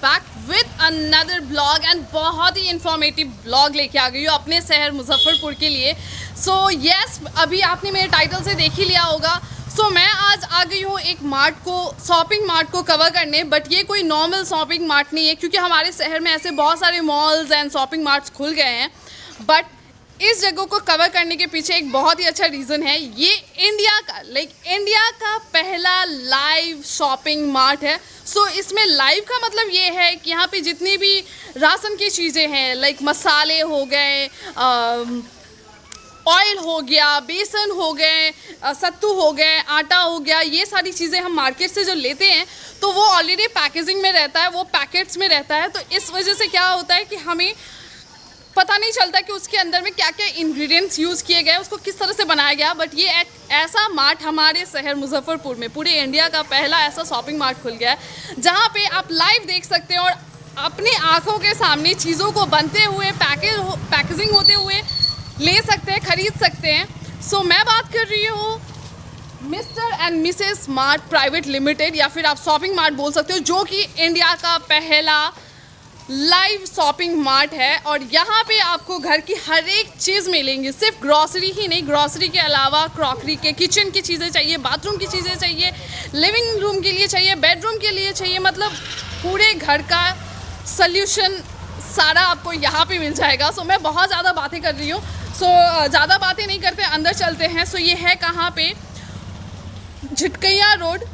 Back with another blog and बहुत ही informative blog लेके आ गई हूँ अपने शहर मुजफ्फरपुर के लिए। सो यस, अभी आपने मेरे टाइटल से देख ही लिया होगा। सो मैं आज आ गई हूँ एक मार्ट को, शॉपिंग मार्ट को कवर करने। बट ये कोई नॉर्मल शॉपिंग मार्ट नहीं है, क्योंकि हमारे शहर में ऐसे बहुत सारे मॉल्स एंड शॉपिंग मार्ट्स खुल गए हैं। बट इस जगह को कवर करने के पीछे एक बहुत ही अच्छा रीज़न है। ये इंडिया का पहला लाइव शॉपिंग मार्ट है। सो इसमें लाइव का मतलब ये है कि यहाँ पे जितनी भी राशन की चीज़ें हैं, लाइक मसाले हो गए, ऑयल हो गया, बेसन हो गए, सत्तू हो गए, आटा हो गया, ये सारी चीज़ें हम मार्केट से जो लेते हैं तो वो ऑलरेडी पैकेजिंग में रहता है, वो पैकेट्स में रहता है। तो इस वजह से क्या होता है कि हमें पता नहीं चलता कि उसके अंदर में क्या क्या इंग्रेडिएंट्स यूज़ किए गए, उसको किस तरह से बनाया गया। बट ये एक ऐसा मार्ट हमारे शहर मुजफ्फरपुर में, पूरे इंडिया का पहला ऐसा शॉपिंग मार्ट खुल गया है जहाँ पे आप लाइव देख सकते हैं और अपनी आँखों के सामने चीज़ों को बनते हुए, पैकेजिंग होते हुए ले सकते हैं, ख़रीद सकते हैं। सो मैं बात कर रही हूँ mister and Mrs mart private limited, या फिर आप शॉपिंग मार्ट बोल सकते हो, जो कि इंडिया का पहला लाइव शॉपिंग मार्ट है। और यहाँ पे आपको घर की हर एक चीज़ मिलेंगी, सिर्फ ग्रॉसरी ही नहीं, ग्रॉसरी के अलावा क्रॉकरी के, किचन की चीज़ें चाहिए, बाथरूम की चीज़ें चाहिए, लिविंग रूम के लिए चाहिए, बेडरूम के लिए चाहिए, मतलब पूरे घर का सल्यूशन सारा आपको यहाँ पे मिल जाएगा। सो मैं बहुत ज़्यादा बातें कर रही हूँ, सो ज़्यादा बातें नहीं करते, अंदर चलते हैं। सो ये है कहाँ पे, झिटकैया रोड,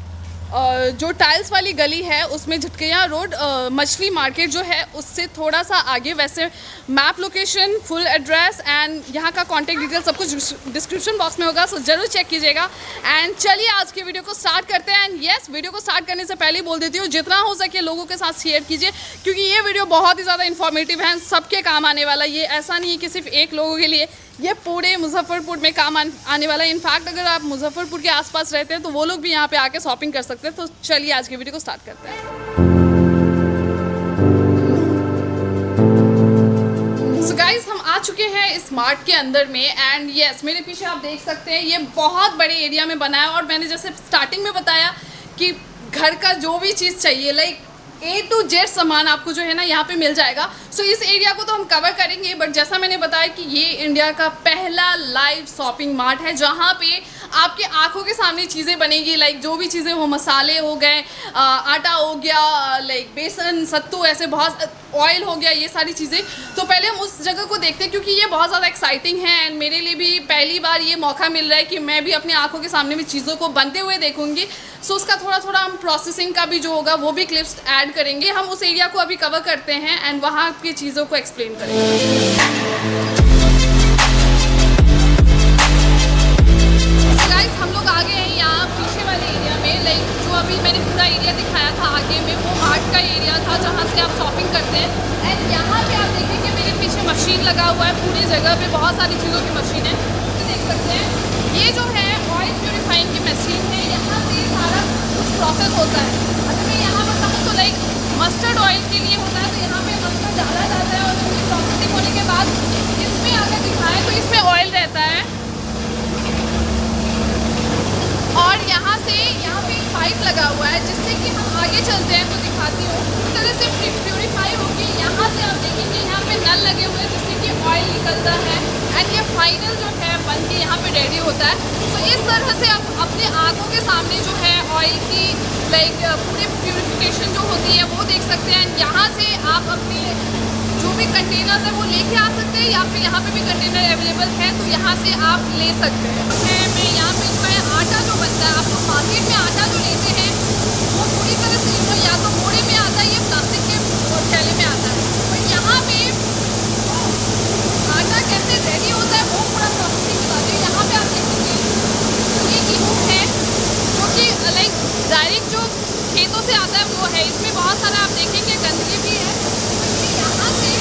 जो टाइल्स वाली गली है उसमें झिटकैया रोड, मछली मार्केट जो है उससे थोड़ा सा आगे। वैसे map location, full address and यहाँ का कॉन्टैक्ट डिटेल सब कुछ डिस्क्रिप्शन बॉक्स में होगा, सो ज़रूर चेक कीजिएगा। एंड चलिए आज की वीडियो को स्टार्ट करते हैं। एंड यस, वीडियो को स्टार्ट करने से पहले ही बोल देती हूँ, जितना हो सके लोगों के साथ शेयर कीजिए, क्योंकि ये वीडियो बहुत ही ज़्यादा इन्फॉर्मेटिव है, सबके काम आने वाला। ये ऐसा नहीं है कि सिर्फ एक लोगों के लिए, ये पूरे मुजफ्फरपुर में काम आने वाला है। इनफैक्ट अगर आप मुजफ्फरपुर के आसपास रहते हैं तो वो लोग भी यहाँ पे आके शॉपिंग कर सकते हैं। तो चलिए आज की वीडियो को स्टार्ट करते हैं। सो गाइस, हम आ चुके हैं इस मार्ट के अंदर में। एंड यस, मेरे पीछे आप देख सकते हैं ये बहुत बड़े एरिया में बना है। और मैंने जैसे स्टार्टिंग में बताया कि घर का जो भी चीज़ चाहिए, लाइक A to Z सामान आपको जो है ना यहाँ पे मिल जाएगा। सो इस एरिया को तो हम कवर करेंगे, बट जैसा मैंने बताया कि ये इंडिया का पहला लाइव शॉपिंग मार्ट है जहाँ पे आपके आंखों के सामने चीज़ें बनेगी, लाइक जो भी चीज़ें हो, मसाले हो गए, आटा हो गया, लाइक बेसन, सत्तू, ऐसे बहुत, ऑयल हो गया, ये सारी चीज़ें। तो पहले हम उस जगह को देखते हैं, क्योंकि ये बहुत ज़्यादा एक्साइटिंग है एंड मेरे लिए भी पहली बार ये मौका मिल रहा है कि मैं भी अपनी आंखों के सामने में चीज़ों को बनते हुए देखूंगी। सो उसका थोड़ा थोड़ा हम प्रोसेसिंग का भी जो होगा वो भी क्लिप्स ऐड करेंगे। हम उस एरिया को अभी कवर करते हैं एंड वहाँ की चीज़ों को एक्सप्लेन करेंगे। हम लोग आ गए हैं यहाँ पीछे वाले एरिया में, लाइक जो अभी मैंने पूरा एरिया दिखाया था आगे में, वो मार्ट का एरिया था जहाँ से आप शॉपिंग करते हैं। एंड यहाँ पे आप देखेंगे मेरे पीछे मशीन लगा हुआ है, पूरी जगह पे बहुत सारी चीज़ों की मशीन है, देख सकते हैं। ये जो है ऑयल प्योरीफाइंग की मशीन है, यहाँ से सारा कुछ प्रोसेस होता है। अगर मैं यहाँ बताऊँ तो लाइक मस्टर्ड ऑयल के लिए होता है, तो यहाँ पे मस्टर्ड डाला जाता है और उसकी प्रोसेसिंग होने के बाद इसमें अगर दिखाएँ तो इसमें ऑयल रहता है। और यहाँ पे एक पाइप लगा हुआ है, जिससे कि हम आगे चलते हैं तो दिखाती हूँ, इस तरह से प्योरीफाई होगी। यहाँ से आप देखेंगे यहाँ पे नल लगे हुए हैं जिससे कि ऑयल निकलता है एंड ये फाइनल जो है बन के यहाँ पे रेडी होता है। तो इस तरह से आप अपने आँखों के सामने जो है ऑयल की लाइक पूरी प्योरीफिकेशन जो होती है वो देख सकते हैं। यहाँ से आप अपने जो भी कंटेनर्स है वो लेके आ सकते हैं, या फिर यहाँ पे भी कंटेनर अवेलेबल है तो यहाँ से आप ले सकते हैं। मैं यहाँ पे जो है आटा जो बनता है, आप लोग मार्केट में आटा जो लेते हैं वो पूरी तरह से या तो बोरे में आता है या प्लास्टिक के थैले में आता है। और यहाँ पे आटा कैसे रेडी होता है वो पूरा प्रोसेसिंग बताते हैं। यहाँ पे आप देखेंगे ये गेहूँ है जो कि लाइक डायरेक्ट जो खेतों से आता है वो है, इसमें बहुत सारा आप देखेंगे गंदगी भी है। यहाँ से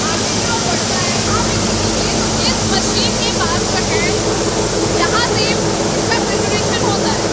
आगे जो बढ़ता है इस मशीन के पास जो है, यहाँ से इसका प्रिपरेशन होता है।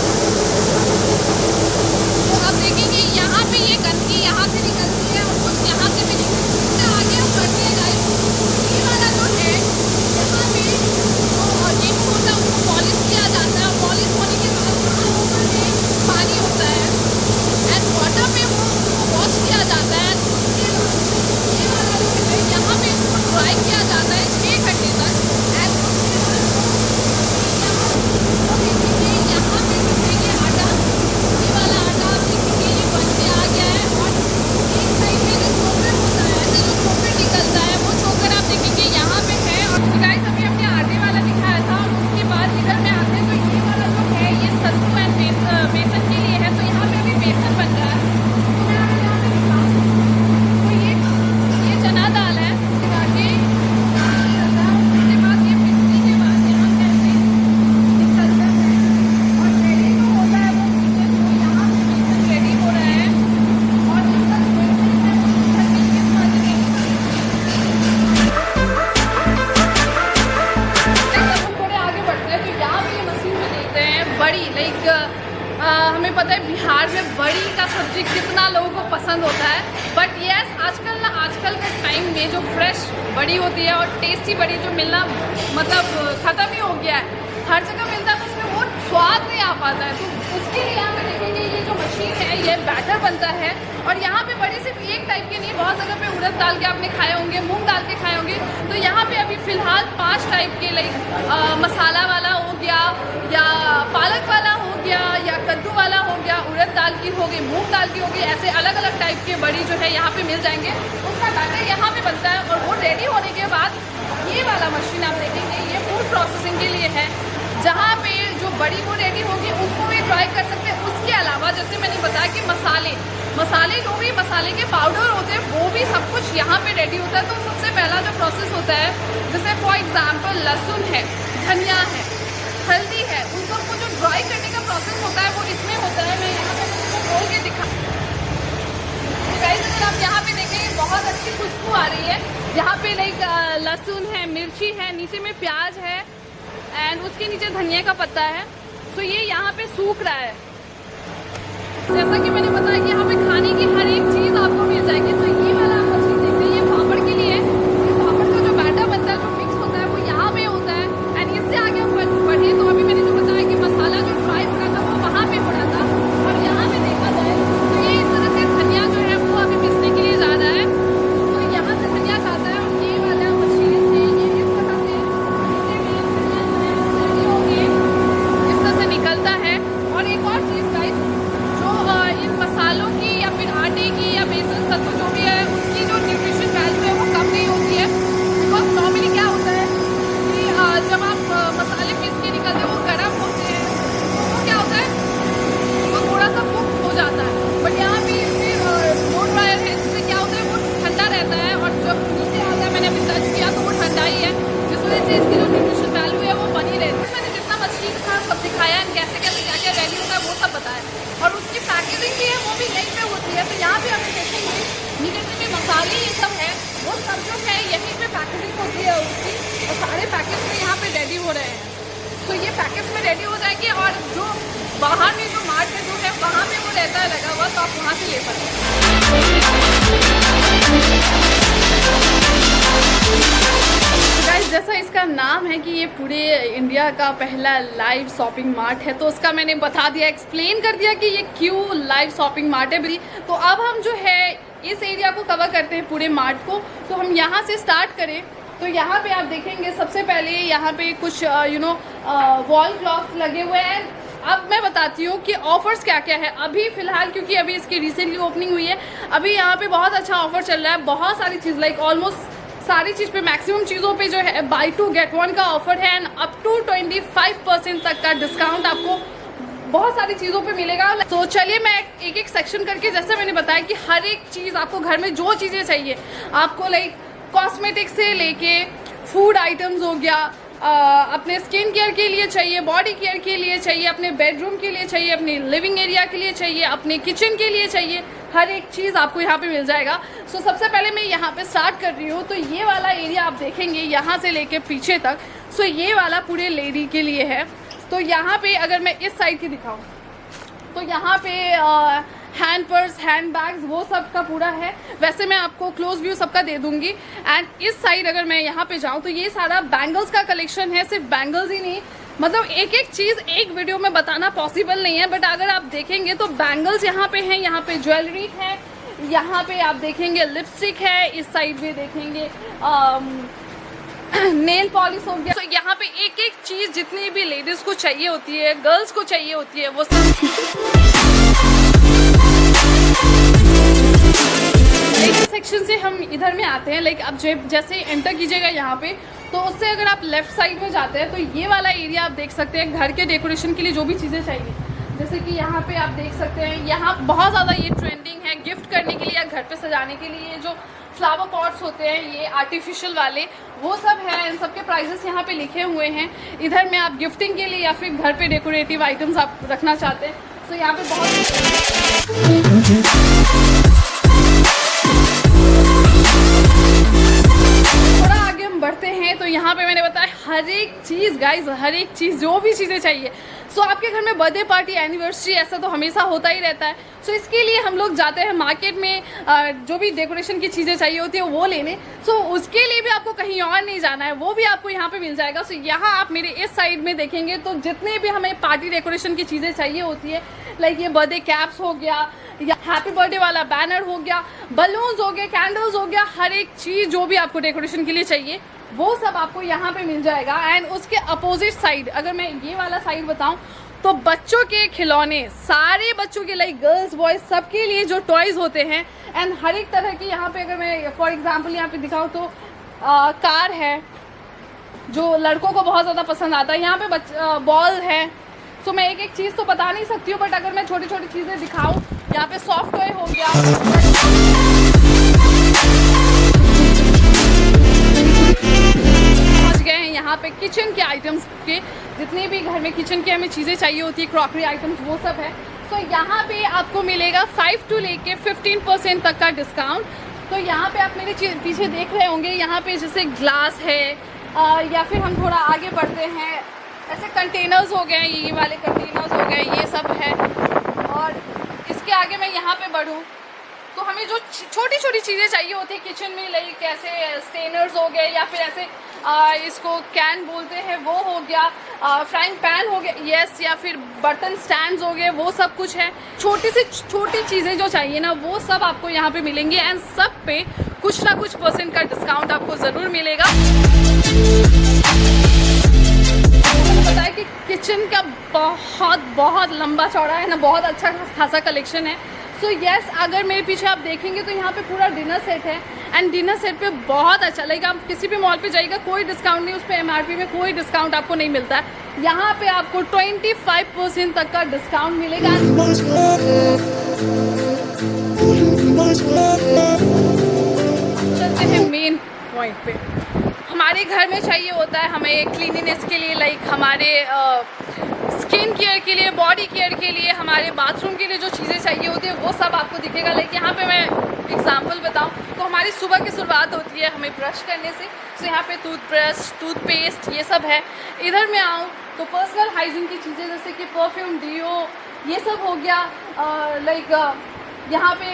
पता है बिहार में बड़ी का सब्जी कितना लोगों को पसंद होता है, बट यस आजकल के टाइम में जो फ्रेश बड़ी होती है और टेस्टी बड़ी जो मिलना मतलब ख़त्म ही हो गया है। हर जगह मिलता है तो उसमें वो स्वाद नहीं आ पाता है। तो उसके लिए यहाँ पे देखेंगे ये जो मशीन है ये बैटर बनता है, और यहाँ पे बड़ी सिर्फ एक टाइप के नहीं, बहुत जगह पे उड़द डाल के आपने खाए होंगे, मूंग डाल के खाए होंगे। तो यहाँ पे अभी फ़िलहाल 5 टाइप के लाइक मसाला वाला हो गया, या पालक वाला हो गया, या कद्दू वाला हो गया, उड़द दाल की हो गई, मूंग दाल की हो गई, ऐसे अलग अलग टाइप के बड़ी जो है यहाँ पे मिल जाएंगे। उसका बैटर यहाँ पे बनता है, और वो रेडी होने के बाद ये वाला मशीन आप देखेंगे ये फूड प्रोसेसिंग के लिए है, जहाँ पे जो बड़ी वो रेडी होगी उसको भी ड्राई कर सकते हैं। उसके अलावा जैसे मैंने बताया कि मसाले जो भी मसाले के पाउडर होते हैं वो भी सब कुछ यहाँ पे रेडी होता है। तो सबसे पहला जो प्रोसेस होता है, जैसे फॉर एग्जांपल लहसुन है, धनिया है, हल्दी है, उन सबको जो ड्राई करने का प्रोसेस होता है वो इसमें होता है। मैं यहाँ पे आपको खोल के दिखा, अगर आप यहाँ पे देखेंगे बहुत अच्छी खुशबू आ रही है। यहाँ पे लाइक लहसुन है, मिर्ची है, नीचे में प्याज है, एंड उसके नीचे धनिया का पत्ता है। तो ये यहाँ पे सूख रहा है। जैसा कि मैंने बताया कि यहाँ पे खाने की हर एक चीज़ आपको मिल जाएगी। तो ये वाला आप मछली देखते हैं, ये पापड़ के लिए, पापड़ का जो बैटर बनता है, जो मिक्स होता है वो यहाँ पे होता है। एंड इससे आगे हम बढ़े तो अभी मैंने जो बताया कि मसाला जो फ्राई हो रहा था वो वहाँ पे हो रहा था, और यहाँ पे देखा जाए तो ये इस तरह से धनिया जो है वो अभी पिसने के लिए जा रहा है। तो यहाँ से धनिया खाता है, और ये वाला मछली से ये इस तरह से इस तरह से निकलता है। और एक और चीज़ गाइस, जो इन मसालों की या फिर आटे की या बेसन सत्तू जो भी है उसकी जो न्यूट्रिशन वैल्यू है वो कम नहीं होती है। बिकॉज नॉर्मली क्या होता है कि जब आप मसाले पीस के निकलते हैं वो गर्म होते हैं, तो क्या होता है वो थोड़ा सा कुक हो जाता है। बट यहाँ पे इसमें नो ड्रायर है, जिससे क्या होता है वो ठंडा रहता है, और जब नीचे आता है मैंने अभी टच किया तो वो ठंडा ही है, जिस वजह से इसकी जो न्यूट्रिशन वैल्यू है वो बनी रहती है। मैंने जितना मछली का सब दिखाया है, कैसे कैसे क्या क्या रेडी होता है वो सब बताया, और उसकी पैकेजिंग भी है वो भी यहीं पे होती है। तो यहाँ पे हमें देखेंगे नीचे में मसाले ये सब है, वो सब जो है यहीं पे पैकेजिंग होती है उसकी, और सारे पैकेज में यहाँ पे रेडी हो रहे हैं। तो ये पैकेज में रेडी हो जाएंगे, और जो बाहर में जो मार्ट में जो है वहाँ पे वो रहता है लगा हुआ, तो आप वहाँ से ले सकते हैं। गाइस जैसा इसका नाम है कि ये पूरे इंडिया का पहला लाइव शॉपिंग मार्ट है, तो उसका मैंने बता दिया, एक्सप्लेन कर दिया कि ये क्यों लाइव शॉपिंग मार्ट है। तो अब हम जो है इस एरिया को कवर करते हैं पूरे मार्ट को। तो हम यहाँ से स्टार्ट करें तो यहाँ पे आप देखेंगे सबसे पहले यहाँ पे कुछ वॉल क्लॉथ लगे हुए हैं। अब मैं बताती हूँ कि ऑफर्स क्या क्या है अभी फ़िलहाल, क्योंकि अभी इसकी रिसेंटली ओपनिंग हुई है। अभी यहाँ पे बहुत अच्छा ऑफर चल रहा है, बहुत सारी चीज़ लाइक ऑलमोस्ट सारी चीज़ पे, मैक्सिमम चीज़ों पे जो है बाई 2 get 1 का ऑफर है, एंड अप टू 25% तक का डिस्काउंट आपको बहुत सारी चीज़ों पे मिलेगा। तो चलिए मैं एक एक सेक्शन करके, जैसे मैंने बताया कि हर एक चीज़ आपको घर में जो चीज़ें चाहिए आपको, लाइक कॉस्मेटिक्स से लेके फूड आइटम्स हो गया, अपने स्किन केयर के लिए चाहिए, बॉडी केयर के लिए चाहिए, अपने बेडरूम के लिए चाहिए, अपने लिविंग एरिया के लिए चाहिए, अपने किचन के लिए चाहिए, हर एक चीज़ आपको यहाँ पे मिल जाएगा। सो सबसे पहले मैं यहाँ पे स्टार्ट कर रही हूँ। तो ये वाला एरिया आप देखेंगे यहाँ से लेके पीछे तक, सो ये वाला पूरे लेडी के लिए है। तो यहाँ पे अगर मैं इस साइड की दिखाऊँ तो यहाँ पे हैंड पर्स, हैंड बैग्स, वो सब का पूरा है। वैसे मैं आपको क्लोज व्यू सबका दे दूंगी। एंड इस साइड अगर मैं यहाँ पे जाऊँ तो ये सारा बैंगल्स का कलेक्शन है। सिर्फ बैंगल्स ही नहीं, मतलब एक एक चीज़ एक वीडियो में बताना पॉसिबल नहीं है, बट अगर आप देखेंगे तो बैंगल्स यहाँ पे हैं, यहाँ पे ज्वेलरी है, यहाँ पे आप देखेंगे लिपस्टिक है, इस साइड भी देखेंगे नेल पॉलिश हो गया। तो यहाँ पे एक एक चीज़ जितनी भी लेडीज़ को चाहिए होती है, गर्ल्स को चाहिए होती है, वो सब सेक्शन से हम इधर में आते हैं। लाइक अब जैसे एंटर कीजिएगा यहाँ पे, तो उससे अगर आप लेफ्ट साइड में जाते हैं तो ये वाला एरिया आप देख सकते हैं घर के डेकोरेशन के लिए जो भी चीज़ें चाहिए। जैसे कि यहाँ पे आप देख सकते हैं, यहाँ बहुत ज़्यादा ये ट्रेंडिंग है गिफ्ट करने के लिए या घर पे सजाने के लिए। जो फ्लावर पॉट्स होते हैं ये आर्टिफिशियल वाले, वो सब है, इन सब के प्राइजेस यहाँ पे लिखे हुए हैं। इधर में आप गिफ्टिंग के लिए या फिर घर पे डेकोरेटिव आइटम्स आप रखना चाहते हैं, तो यहाँ पे बहुत बढ़ते हैं। तो यहाँ पे मैंने बताया हर एक चीज़ गाइज, हर एक चीज़ जो भी चीज़ें चाहिए सो आपके घर में बर्थडे पार्टी, एनिवर्सरी ऐसा तो हमेशा होता ही रहता है। सो इसके लिए हम लोग जाते हैं मार्केट में, जो भी डेकोरेशन की चीज़ें चाहिए होती है वो लेने। सो उसके लिए भी आपको कहीं और नहीं जाना है, वो भी आपको यहाँ पे मिल जाएगा। सो यहाँ आप मेरे इस साइड में देखेंगे तो जितने भी हमें पार्टी डेकोरेशन की चीज़ें चाहिए होती है, लाइक ये बर्थडे कैप्स हो गया या हैप्पी बर्थडे वाला बैनर हो गया, बलून्स हो गए, कैंडल्स हो गया, हर एक चीज़ जो भी आपको डेकोरेशन के लिए चाहिए वो सब आपको यहाँ पे मिल जाएगा। एंड उसके अपोजिट साइड अगर मैं ये वाला साइड बताऊँ तो बच्चों के खिलौने, सारे बच्चों के, लाइक गर्ल्स बॉयज़ सबके लिए जो टॉयज़ होते हैं एंड हर एक तरह की यहाँ पे, अगर मैं फॉर एग्जांपल यहाँ पे दिखाऊँ तो कार है जो लड़कों को बहुत ज़्यादा पसंद आता है, यहाँ पे बॉल है। सो मैं एक एक चीज़ तो बता नहीं सकती हूँ, बट अगर मैं छोटी छोटी चीज़ें दिखाऊँ, यहाँ पे सॉफ्ट टॉय हो गया, यहाँ पे किचन के आइटम्स के, जितने भी घर में किचन की हमें चीज़ें चाहिए होती है, क्रॉकरी आइटम्स वो सब है। तो यहाँ पे आपको मिलेगा 5 to लेके 15% तक का डिस्काउंट। तो यहाँ पे आप मेरे पीछे देख रहे होंगे, यहाँ पे जैसे ग्लास है, या फिर हम थोड़ा आगे बढ़ते हैं, ऐसे कंटेनर्स हो गए, ये वाले कंटेनर्स हो गए, ये सब है। और इसके आगे मैं यहाँ पे बढ़ूँ तो हमें जो छोटी छोटी चीज़ें चाहिए होती है किचन में, लाइक ऐसे स्टेनर्स हो गए या फिर ऐसे इसको कैन बोलते हैं वो हो गया, फ्राइंग पैन हो गया, यस, या फिर बर्तन स्टैंड्स हो गए, वो सब कुछ है। छोटी से छोटी चीज़ें जो चाहिए ना वो सब आपको यहाँ पे मिलेंगे एंड सब पे कुछ ना कुछ % का डिस्काउंट आपको ज़रूर मिलेगा। पता है कि किचन का बहुत लंबा चौड़ा है ना, बहुत अच्छा खासा कलेक्शन है। सो यस, अगर मेरे पीछे आप देखेंगे तो यहाँ पे पूरा डिनर सेट है एंड डिनर सेट पे बहुत अच्छा, लाइक आप किसी भी मॉल पे जाइएगा कोई डिस्काउंट नहीं, उस पर MRP में कोई डिस्काउंट आपको नहीं मिलता है। यहाँ पे आपको 25% तक का डिस्काउंट मिलेगा। चलते हैं मेन पॉइंट पे। हमारे घर में चाहिए होता है हमें क्लीनिनेस के लिए, लाइक हमारे स्किन केयर के लिए, बॉडी केयर के लिए, हमारे बाथरूम के लिए जो चीज़ें चाहिए होती है वो सब आपको दिखेगा। लाइक यहाँ पे मैं एग्जांपल बताऊँ तो हमारी सुबह की शुरुआत होती है हमें ब्रश करने से, तो यहाँ पे टूथब्रश, टूथपेस्ट, ये सब है। इधर मैं आऊँ तो पर्सनल हाइजीन की चीज़ें जैसे कि परफ्यूम, डीओ, ये सब हो गया, लाइक यहाँ पे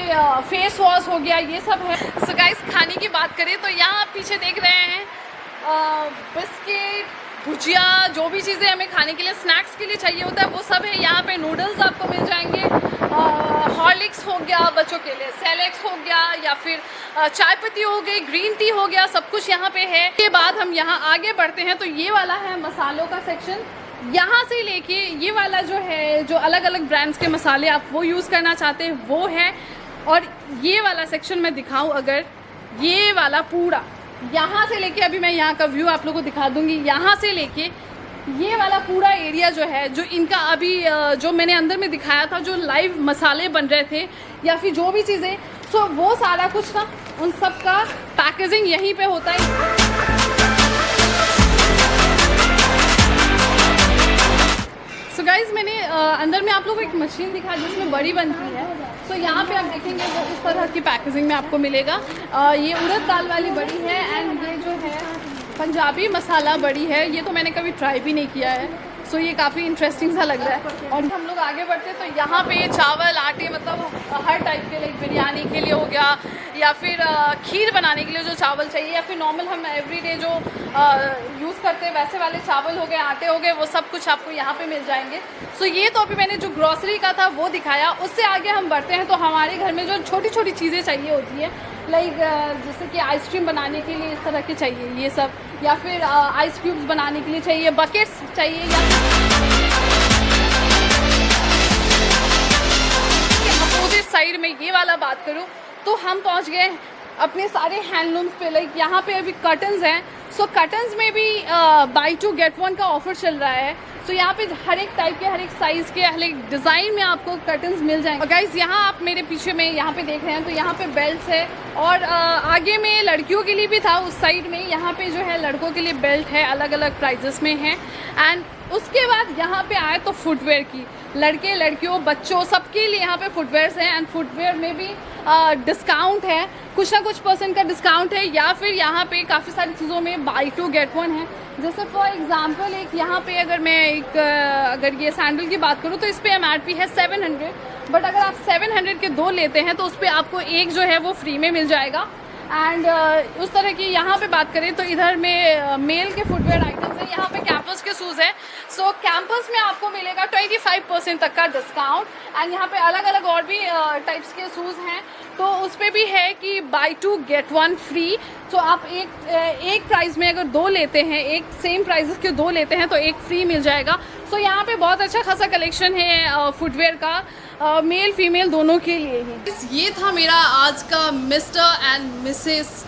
फेस वॉश हो गया, ये सब है। सो गाइस, खाने की बात करें तो यहाँ आप पीछे देख रहे हैं बिस्किट, भुजिया, जो भी चीज़ें हमें खाने के लिए, स्नैक्स के लिए चाहिए होता है वो सब है। यहाँ पे नूडल्स आपको मिल जाएंगे, हॉर्लिक्स हो गया बच्चों के लिए, सेलेक्स हो गया, या फिर चाय पत्ती हो गई, ग्रीन टी हो गया, सब कुछ यहाँ पे है। के बाद हम यहाँ आगे बढ़ते हैं तो ये वाला है मसालों का सेक्शन। यहाँ से लेके ये वाला जो है, जो अलग अलग ब्रांड्स के मसाले आप वो यूज़ करना चाहते हैं वो है। और ये वाला सेक्शन मैं दिखाऊँ अगर, ये वाला पूरा यहाँ से लेके, अभी मैं यहाँ का व्यू आप लोगों को दिखा दूँगी, यहाँ से लेके ये वाला पूरा एरिया जो है, जो इनका अभी जो मैंने अंदर में दिखाया था, जो लाइव मसाले बन रहे थे या फिर जो भी चीज़ें, सो वो सारा कुछ ना उन सब का पैकेजिंग यहीं पे होता है। सो गाइज, मैंने अंदर में आप लोगों को एक मशीन दिखा जिसमें बड़ी बनती है। सो यहाँ पे आप देखेंगे वो इस तरह की पैकेजिंग में आपको मिलेगा। ये उड़द दाल वाली बड़ी है एंड ये जो है पंजाबी मसाला बड़ी है। ये तो मैंने कभी ट्राई भी नहीं किया है, सो ये काफ़ी इंटरेस्टिंग सा लग रहा है। और हम लोग आगे बढ़ते हैं तो यहाँ पे चावल, आटे, मतलब हर टाइप के, लाइक बिरयानी के लिए हो गया या फिर खीर बनाने के लिए जो चावल चाहिए, या फिर नॉर्मल हम एवरीडे जो यूज़ करते हैं वैसे वाले चावल हो गए, आटे हो गए, वो सब कुछ आपको यहाँ पे मिल जाएंगे। सो ये तो अभी मैंने जो ग्रॉसरी का था वो दिखाया। उससे आगे हम बढ़ते हैं तो हमारे घर में जो छोटी छोटी चीज़ें चाहिए होती है, लाइक जैसे कि आइसक्रीम बनाने के लिए इस तरह के चाहिए ये सब, या फिर आइस क्यूब्स बनाने के लिए चाहिए, बकेट्स चाहिए, या अपोजिट साइड में ये वाला बात करूँ तो हम पहुँच गए अपने सारे हैंडलूम्स पे। लाइक यहाँ पे अभी कर्टन्स हैं, सो कर्टन्स में भी बाई 2 get 1 का ऑफर चल रहा है। सो यहाँ पे हर एक टाइप के, हर एक साइज़ के, हर एक डिज़ाइन में आपको कर्टन्स मिल जाएंगे। और गाइज, यहाँ आप मेरे पीछे में यहाँ पे देख रहे हैं तो यहाँ पे बेल्ट है, और आगे में लड़कियों के लिए भी था उस साइड में, यहाँ पे जो है लड़कों के लिए बेल्ट है, अलग अलग प्राइजेस में है। एंड उसके बाद यहाँ पे आए तो फुटवेयर की, लड़के लड़कियों बच्चों सबके लिए यहाँ पे फुटवेयर्स हैं। एंड फुटवेयर में भी डिस्काउंट है, कुछ ना कुछ % का डिस्काउंट है, या फिर यहाँ पे काफ़ी सारी चीज़ों में बाई 2 गेट 1 है। जैसे फॉर एग्जांपल एक यहाँ पे अगर मैं अगर ये सैंडल की बात करूँ तो इस पर MRP है 700, बट अगर आप 700 के 2 लेते हैं तो उस पर आपको एक जो है वो फ्री में मिल जाएगा। एंड उस तरह की यहाँ पे बात करें तो इधर में मेल के फुटवेयर आइटम्स हैं, यहाँ पे कैंपस के शूज़ हैं। सो कैंपस में आपको मिलेगा 25% तक का डिस्काउंट। एंड यहाँ पे अलग अलग और भी टाइप्स के शूज़ हैं, तो उस पर भी है कि बाई 2 गेट 1 फ्री। तो आप एक प्राइस में अगर 2 लेते हैं, एक सेम प्राइस के 2 लेते हैं तो एक फ्री मिल जाएगा। सो यहाँ पे बहुत अच्छा खासा कलेक्शन है फुटवेयर का, मेल फीमेल दोनों के लिए ही। ये था मेरा आज का मिस्टर एंड मिसेस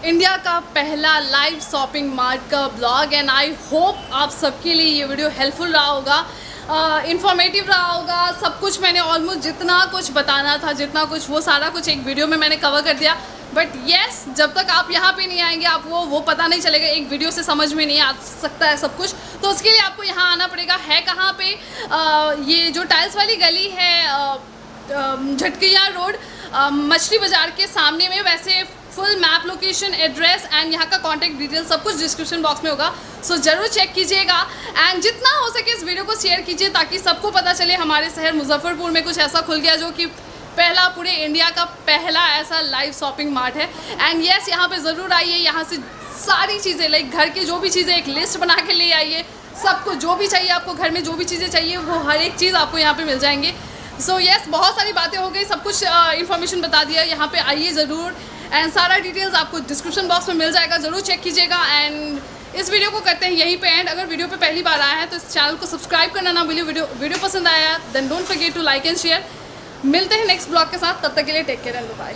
इंडिया का पहला लाइव शॉपिंग मार्ट का ब्लॉग। एंड आई होप आप सबके लिए ये वीडियो हेल्पफुल रहा होगा, इंफॉर्मेटिव रहा होगा। सब कुछ मैंने ऑलमोस्ट जितना कुछ बताना था, जितना कुछ, वो सारा कुछ एक वीडियो में मैंने कवर कर दिया। बट येस, जब तक आप यहाँ पे नहीं आएंगे आप वो पता नहीं चलेगा, एक वीडियो से समझ में नहीं आ सकता है सब कुछ। तो उसके लिए आपको यहाँ आना पड़ेगा। है कहाँ पे? ये जो टाइल्स वाली गली है, झटकिया रोड, मछली बाज़ार के सामने में। वैसे full map, location, address and यहाँ का कॉन्टैक्ट डिटेल सब कुछ डिस्क्रिप्शन बॉक्स में होगा। सो ज़रूर चेक कीजिएगा एंड जितना हो सके इस वीडियो को शेयर कीजिए, ताकि सबको पता चले हमारे शहर मुजफ्फरपुर में कुछ ऐसा खुल गया जो कि पहला, पूरे इंडिया का पहला ऐसा लाइव शॉपिंग मार्ट है। एंड येस, यहाँ पे ज़रूर आइए, यहाँ से सारी चीज़ें, लाइक घर की जो भी चीज़ें, एक लिस्ट बना के ले आइए। सबको जो भी चाहिए, आपको घर में जो भी चीज़ें चाहिए वो हर एक चीज़ आपको यहाँ पे मिल जाएंगे। सो येस, बहुत सारी बातें हो गई, सब कुछ इन्फॉर्मेशन बता दिया। यहाँ पे आइए ज़रूर एंड सारा डिटेल्स आपको डिस्क्रिप्शन बॉक्स में मिल जाएगा, ज़रूर चेक कीजिएगा। एंड इस वीडियो को करते हैं यहीं पे एंड। अगर वीडियो पे पहली बार आया है तो इस चैनल को सब्सक्राइब करना ना भूलिए। वीडियो पसंद आया then don't forget to like and share. मिलते हैं नेक्स्ट ब्लॉग के साथ, तब तक के लिए टेक केयर एंड बाय।